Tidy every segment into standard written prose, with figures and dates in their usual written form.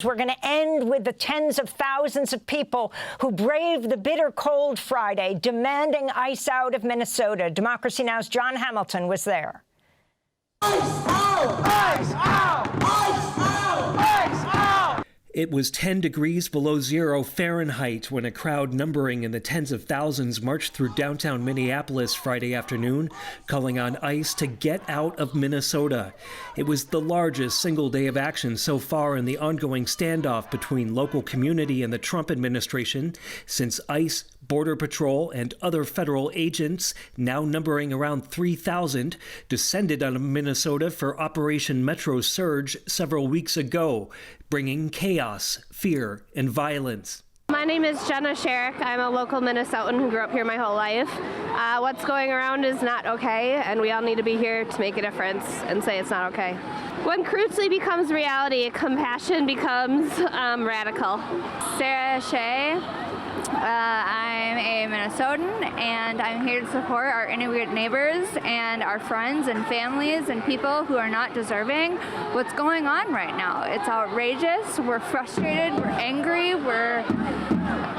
We're going to end with the tens of thousands of people who braved the bitter cold Friday, demanding ICE out of Minnesota. Democracy Now!'s John Hamilton was there. ICE out! ICE out! ICE out! ICE out! It was 10 degrees below zero Fahrenheit when a crowd numbering in the tens of thousands marched through downtown Minneapolis Friday afternoon, calling on ICE to get out of Minnesota. It was the largest single day of action so far in the ongoing standoff between local community and the Trump administration since ICE, Border Patrol, and other federal agents, now numbering around 3,000, descended on Minnesota for Operation Metro Surge several weeks ago, bringing chaos, fear, and violence. My name is Jenna Sherrick. I'm a local Minnesotan who grew up here my whole life. What's going around is not okay, and we all need to be here to make a difference and say it's not okay. When cruelty becomes reality, compassion becomes radical. Sarah Shea. I'm a Minnesotan, and I'm here to support our immigrant neighbors and our friends and families and people who are not deserving what's going on right now. It's outrageous. We're frustrated. We're angry. We're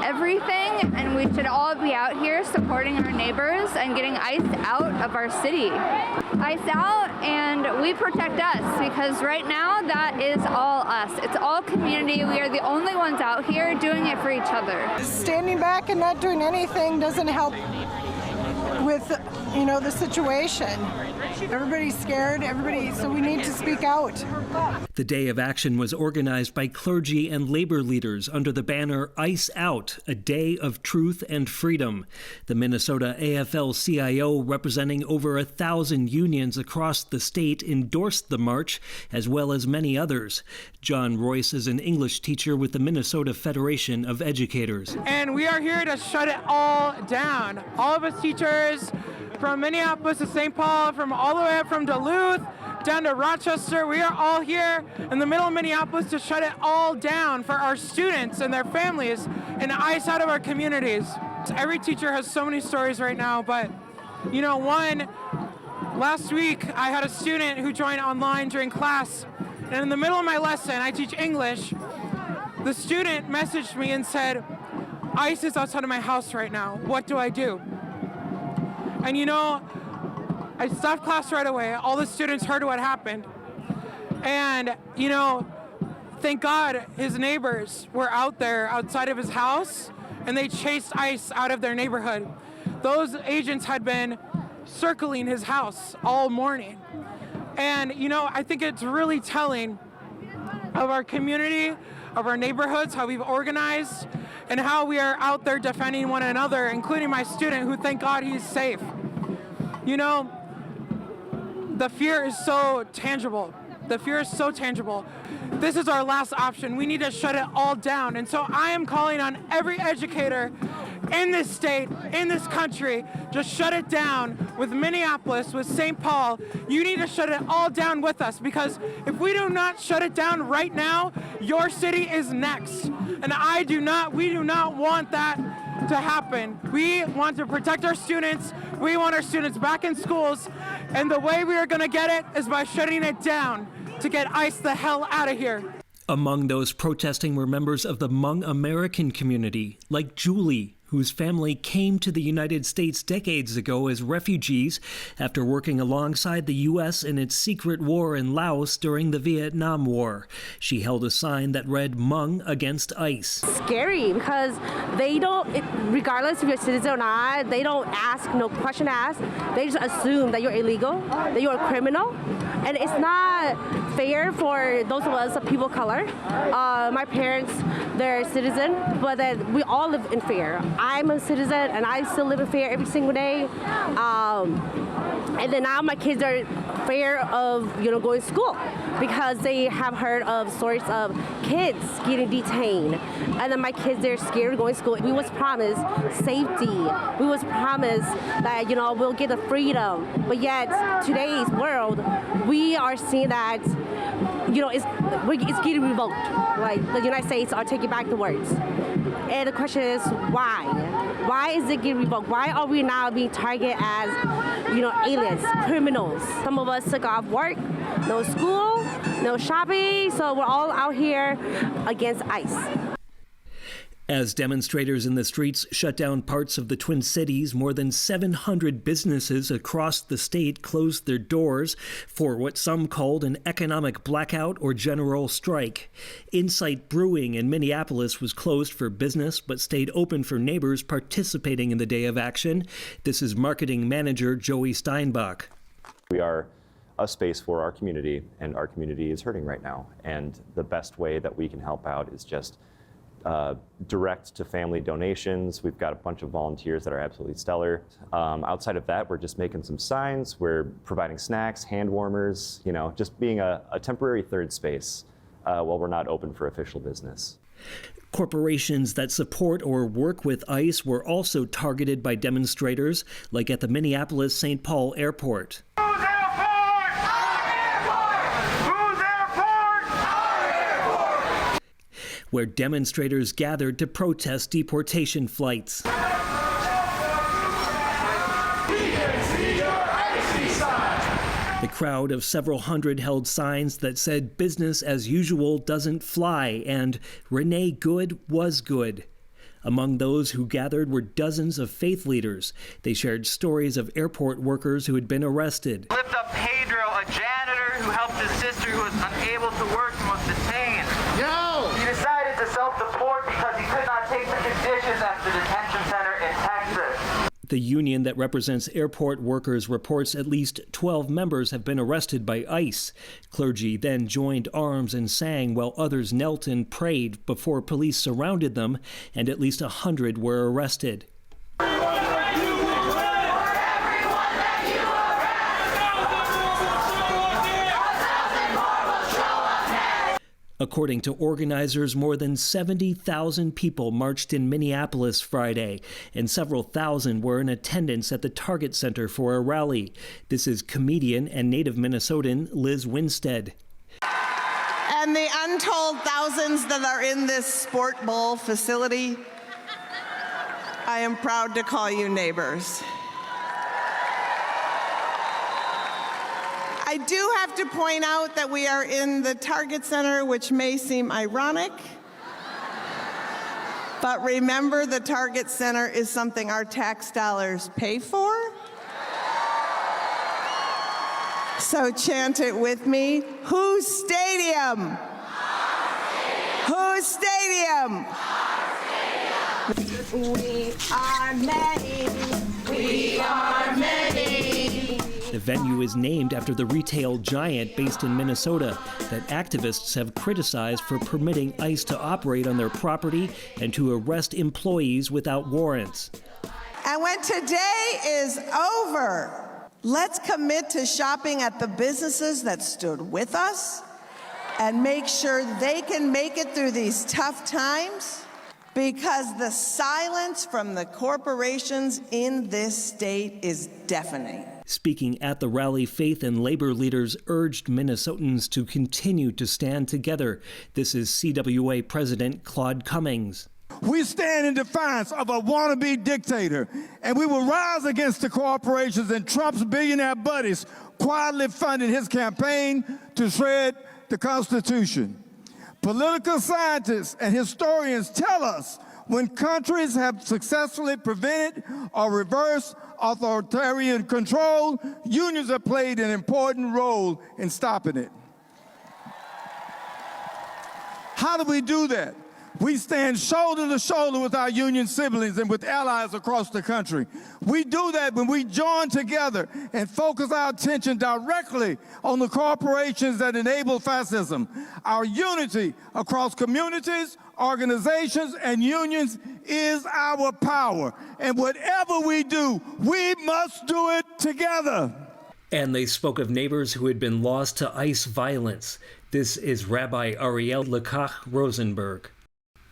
everything, and we should all be out here supporting our neighbors and getting ICE out of our city. ICE out, and we protect us, because right now that is all us. It's all community. We are the only ones out here doing it for each other. Standing back and not doing anything doesn't help with, the situation. Everybody's scared, so we need to speak out. The day of action was organized by clergy and labor leaders under the banner ICE Out, a day of truth and freedom. The Minnesota AFL-CIO, representing over 1,000 unions across the state, endorsed the march, as well as many others. John Royce is an English teacher with the Minnesota Federation of Educators. And we are here to shut it all down. All of us teachers, from Minneapolis to St. Paul, from all the way up from Duluth down to Rochester, we are all here in the middle of Minneapolis to shut it all down for our students and their families and ICE out of our communities. Every teacher has so many stories right now, but last week I had a student who joined online during class, and in the middle of my lesson, I teach English, the student messaged me and said, ICE is outside of my house right now. What do I do? And I stopped class right away. All the students heard what happened. And, thank God his neighbors were out there outside of his house, and they chased ICE out of their neighborhood. Those agents had been circling his house all morning. And, I think it's really telling of our community, of our neighborhoods, how we've organized, and how we are out there defending one another, including my student, who, thank God, he's safe. The fear is so tangible. The fear is so tangible. This is our last option. We need to shut it all down. And so I am calling on every educator in this state, in this country, just shut it down with Minneapolis, with St. Paul. You need to shut it all down with us, because if we do not shut it down right now, your city is next. And we do not want that to happen. We want to protect our students. We want our students back in schools. And the way we are going to get it is by shutting it down to get ICE the hell out of here. Among those protesting were members of the Hmong American community, like Julie, whose family came to the United States decades ago as refugees after working alongside the U.S. in its secret war in Laos during the Vietnam War. She held a sign that read Hmong against ICE. Scary, because they don't, regardless if you're a citizen or not, they don't ask, no question asked. They just assume that you're illegal, that you're a criminal. And it's not fair for those of us, people of color. My parents, they're citizen, but then we all live in fear. I'm a citizen, and I still live in fear every single day. And then now my kids are fear of going to school, because they have heard of stories of kids getting detained, and then my kids, they're scared of going to school. We was promised safety. We was promised that we'll get the freedom, but yet today's world, we are seeing that it's getting revoked. Like the United States are taking back the words. And the question is why? Why is it getting revoked? Why are we now being targeted as, aliens, criminals? Some of us took off work, no school, no shopping, so we're all out here against ICE. As demonstrators in the streets shut down parts of the Twin Cities, more than 700 businesses across the state closed their doors for what some called an economic blackout or general strike. Insight Brewing in Minneapolis was closed for business but stayed open for neighbors participating in the day of action. This is marketing manager Joey Steinbach. We are a space for our community, and our community is hurting right now. And the best way that we can help out is just direct to family donations. We've got a bunch of volunteers that are absolutely stellar. Outside of that, we're just making some signs. We're providing snacks, hand warmers, just being a temporary third space while we're not open for official business. Corporations that support or work with ICE were also targeted by demonstrators, like at the Minneapolis-St. Paul airport. Where demonstrators gathered to protest deportation flights. The crowd of several hundred held signs that said business as usual doesn't fly and Renee Good was good. Among those who gathered were dozens of faith leaders. They shared stories of airport workers who had been arrested. Lift up Pedro, a janitor who helped his sister who was unable to work and was detained. He decided to self-deport because he could not take the conditions at the detention center in Texas. The union that represents airport workers reports at least 12 members have been arrested by ICE. Clergy then joined arms and sang while others knelt and prayed before police surrounded them, and at least 100 were arrested. According to organizers, more than 70,000 people marched in Minneapolis Friday, and several thousand were in attendance at the Target Center for a rally. This is comedian and native Minnesotan Liz Winstead. And the untold thousands that are in this Sport Bowl facility, I am proud to call you neighbors. I do have to point out that we are in the Target Center, which may seem ironic, but remember the Target Center is something our tax dollars pay for. So chant it with me. Whose stadium? Whose stadium? We are many. We are many. The venue is named after the retail giant based in Minnesota that activists have criticized for permitting ICE to operate on their property and to arrest employees without warrants. And when today is over, let's commit to shopping at the businesses that stood with us and make sure they can make it through these tough times, because the silence from the corporations in this state is deafening. Speaking at the rally, faith and labor leaders urged Minnesotans to continue to stand together. This is CWA President Claude Cummings. We stand in defiance of a wannabe dictator, and we will rise against the corporations and Trump's billionaire buddies quietly funding his campaign to shred the Constitution. Political scientists and historians tell us when countries have successfully prevented or reversed authoritarian control, unions have played an important role in stopping it. How do we do that? We stand shoulder to shoulder with our union siblings and with allies across the country. We do that when we join together and focus our attention directly on the corporations that enable fascism. Our unity across communities, organizations, and unions is our power. And whatever we do, we must do it together. And they spoke of neighbors who had been lost to ICE violence. This is Rabbi Ariel Lekach Rosenberg.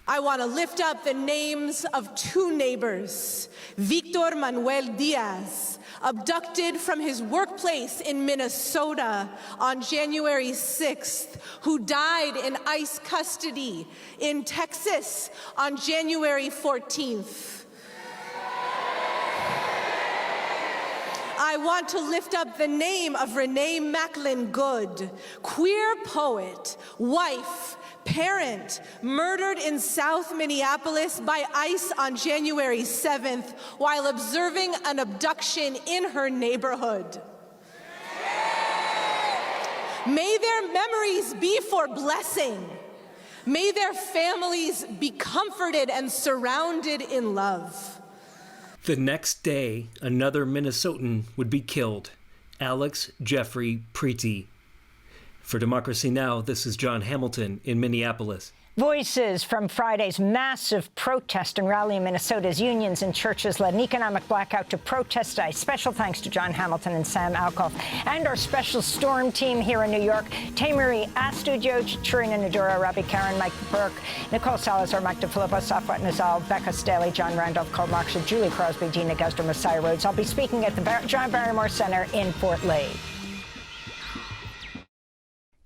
I want to lift up the names of two neighbors, Victor Manuel Diaz, abducted from his workplace in Minnesota on January 6th, who died in ICE custody in Texas on January 14th. I want to lift up the name of Renee Macklin Good, queer poet, wife, parent, murdered in South Minneapolis by ICE on January 7th while observing an abduction in her neighborhood. May their memories be for blessing. May their families be comforted and surrounded in love. The next day, another Minnesotan would be killed, Alex Jeffrey Preety. For Democracy Now!, this is John Hamilton in Minneapolis. Voices from Friday's massive protest and rally in Minnesota's unions and churches led an economic blackout to protest ICE. Special thanks to John Hamilton and Sam Alkoff and our special storm team here in New York, Tamery Astudillo, Chirina Nadura, Robbie Karen, Mike Burke, Nicole Salazar, Mike DeFilippo, Safwat Nazal, Becca Staley, John Randolph, Cole Marksha, Julie Crosby, Dina Guzder, Messiah Rhodes. I'll be speaking at the John Barrymore Center in Fort Lee.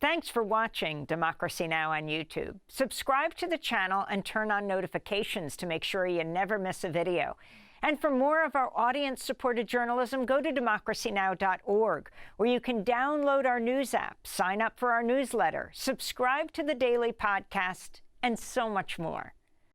Thanks for watching Democracy Now! On YouTube. Subscribe to the channel and turn on notifications to make sure you never miss a video. And for more of our audience-supported journalism, go to democracynow.org, where you can download our news app, sign up for our newsletter, subscribe to the daily podcast, and so much more.